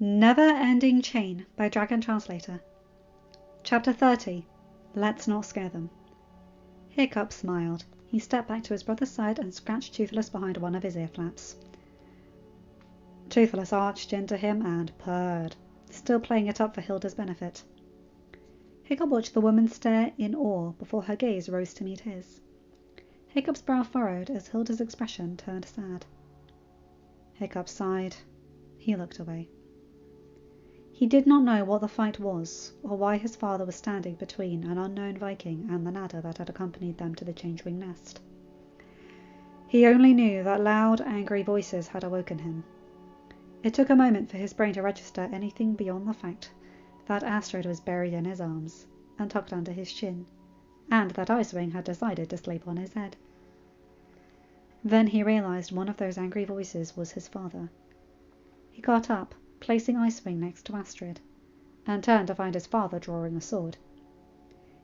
Never-Ending Chain by Dragon Translator. Chapter 30. Let's Not Scare Them. Hiccup smiled. He stepped back to his brother's side and scratched Toothless behind one of his ear flaps. Toothless arched into him and purred, still playing it up for Hilda's benefit. Hiccup watched the woman stare in awe before her gaze rose to meet his. Hiccup's brow furrowed as Hilda's expression turned sad. Hiccup sighed. He looked away. He did not know what the fight was, or why his father was standing between an unknown Viking and the Nadder that had accompanied them to the Changewing Nest. He only knew that loud, angry voices had awoken him. It took a moment for his brain to register anything beyond the fact that Astrid was buried in his arms and tucked under his chin, and that Icewing had decided to sleep on his head. Then he realized one of those angry voices was his father. He got up, placing Icewing next to Astrid, and turned to find his father drawing a sword.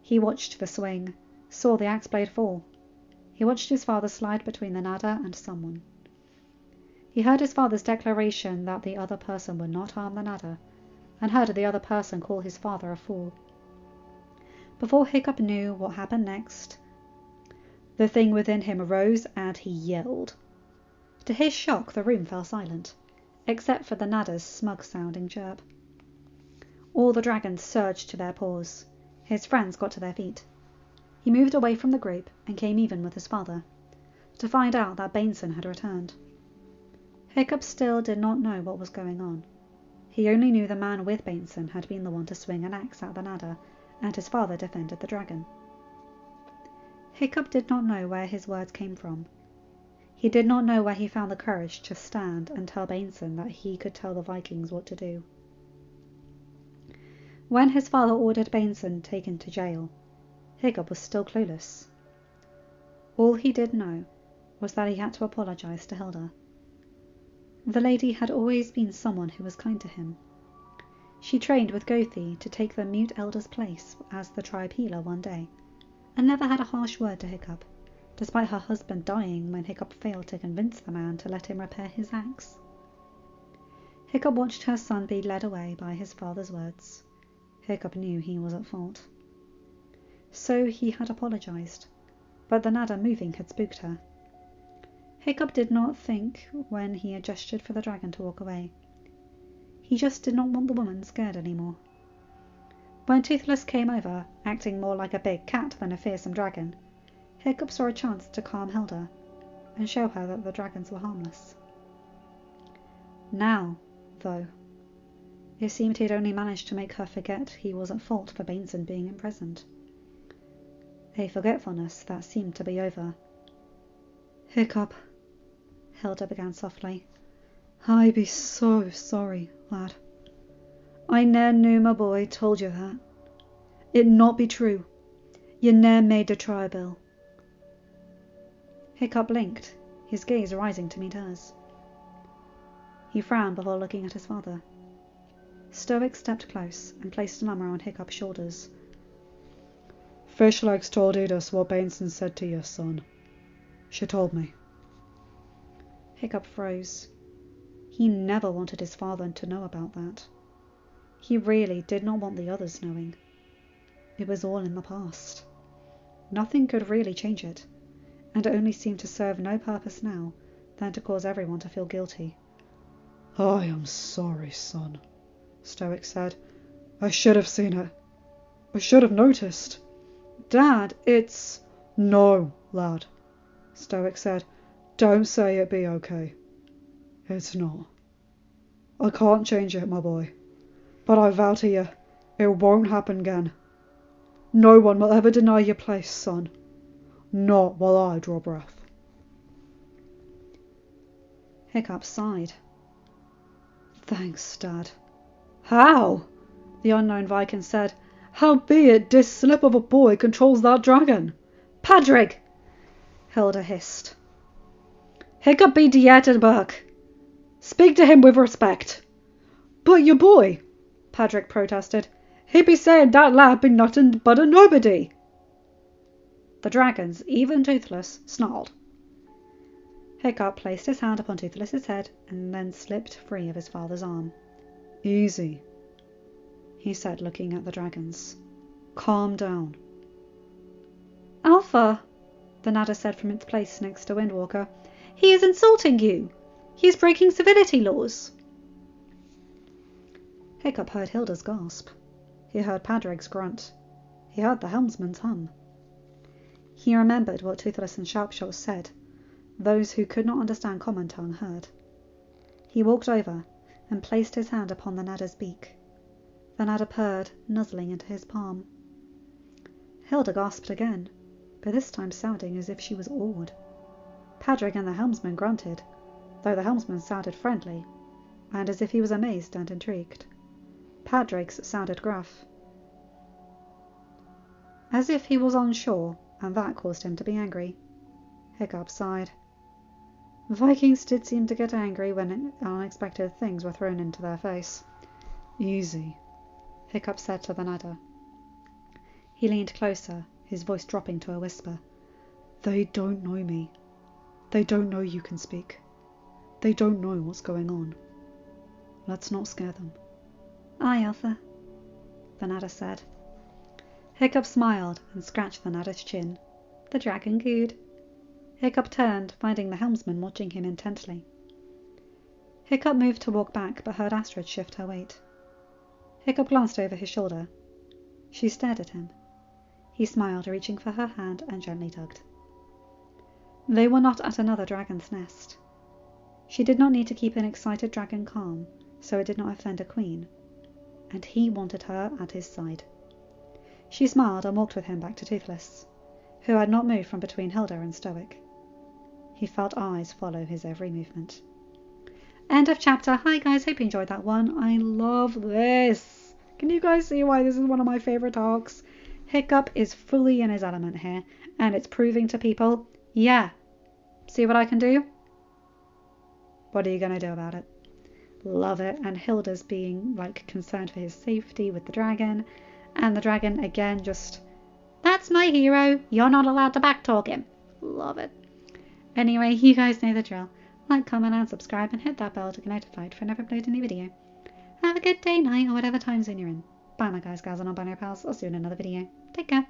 He watched the swing, saw the axe blade fall. He watched his father slide between the Nadder and someone. He heard his father's declaration that the other person would not harm the Nadder, and heard the other person call his father a fool. Before Hiccup knew what happened next, the thing within him arose and he yelled. To his shock, the room fell silent, except for the Nadder's smug-sounding chirp. All the dragons surged to their paws. His friends got to their feet. He moved away from the group and came even with his father, to find out that Bainson had returned. Hiccup still did not know what was going on. He only knew the man with Bainson had been the one to swing an axe at the Nadder, and his father defended the dragon. Hiccup did not know where his words came from. He did not know where he found the courage to stand and tell Bainson that he could tell the Vikings what to do. When his father ordered Bainson taken to jail, Hiccup was still clueless. All he did know was that he had to apologize to Hilda. The lady had always been someone who was kind to him. She trained with Gothi to take the mute elder's place as the tribe healer one day, and never had a harsh word to Hiccup, despite her husband dying when Hiccup failed to convince the man to let him repair his axe. Hiccup watched her son be led away by his father's words. Hiccup knew he was at fault. So he had apologized, but the Nadder moving had spooked her. Hiccup did not think when he had gestured for the dragon to walk away. He just did not want the woman scared anymore. When Toothless came over, acting more like a big cat than a fearsome dragon, Hiccup saw a chance to calm Hilda and show her that the dragons were harmless. Now, though, it seemed he had only managed to make her forget he was at fault for Bainson being imprisoned. A forgetfulness that seemed to be over. "Hiccup," Hilda began softly, "I be so sorry, lad. I ne'er knew my boy told you that. It not be true. You ne'er made the trial bill." Hiccup blinked, his gaze rising to meet hers. He frowned before looking at his father. Stoic stepped close and placed an arm around Hiccup's shoulders. "Fishlegs told Edith what Bainson said to your son. She told me." Hiccup froze. He never wanted his father to know about that. He really did not want the others knowing. It was all in the past. Nothing could really change it, and it only seemed to serve no purpose now than to cause everyone to feel guilty. "I am sorry, son," Stoic said. "I should have seen it. I should have noticed." "Dad, it's—" "No, lad," Stoic said. "Don't say it be okay. It's not. I can't change it, my boy. But I vow to you, it won't happen again. No one will ever deny your place, son. Not while I draw breath." Hiccup sighed. "Thanks, Dad." "How?" the unknown Viking said. "Howbeit this slip of a boy controls that dragon." "Padrig!" Hilda hissed. "Hiccup be de Edinburgh. Speak to him with respect." "But your boy," Padrig protested. "He be saying that lad be nothing but a nobody." The dragons, even Toothless, snarled. Hiccup placed his hand upon Toothless's head and then slipped free of his father's arm. Easy, he said, looking at the dragons. Calm down. Alpha, the Nada said from its place next to Windwalker. He is insulting you. He is breaking civility laws. Hiccup heard Hilda's gasp. He heard Padraig's grunt. He heard the helmsman's hum. He remembered what Toothless and Sharpshot said. Those who could not understand common tongue heard. He walked over and placed his hand upon the Nada's beak. The Nada purred, nuzzling into his palm. Hilda gasped again, but this time sounding as if she was awed. Padraig and the helmsman grunted, though the helmsman sounded friendly, and as if he was amazed and intrigued. Padraig's sounded gruff, as if he was unsure, and that caused him to be angry. Hiccup sighed. Vikings did seem to get angry when unexpected things were thrown into their face. Easy, Hiccup said to the Nada. He leaned closer, his voice dropping to a whisper. They don't know me. They don't know you can speak. They don't know what's going on. Let's not scare them. Aye, Alpha, the Nada said. Hiccup smiled and scratched the Nada's chin. The dragon cooed. Hiccup turned, finding the helmsman watching him intently. Hiccup moved to walk back, but heard Astrid shift her weight. Hiccup glanced over his shoulder. She stared at him. He smiled, reaching for her hand, and gently tugged. They were not at another dragon's nest. She did not need to keep an excited dragon calm, so it did not offend a queen, and he wanted her at his side. She smiled and walked with him back to Toothless, who had not moved from between Hilda and Stoic. He felt eyes follow his every movement. End of chapter. Hi guys, hope you enjoyed that one. I love this. Can you guys see why this is one of my favourite arcs? Hiccup is fully in his element here, and it's proving to people, yeah, see what I can do? What are you going to do about it? Love it. And Hilda's being like concerned for his safety with the dragon, and the dragon again just, that's my hero, you're not allowed to backtalk him. Love it. Anyway, you guys know the drill. Like, comment and subscribe, and hit that bell to get notified when I upload a new video. Have a good day, night, or whatever time zone you're in. Bye my guys, gals, and non-binary pals. I'll see you in another video. Take care.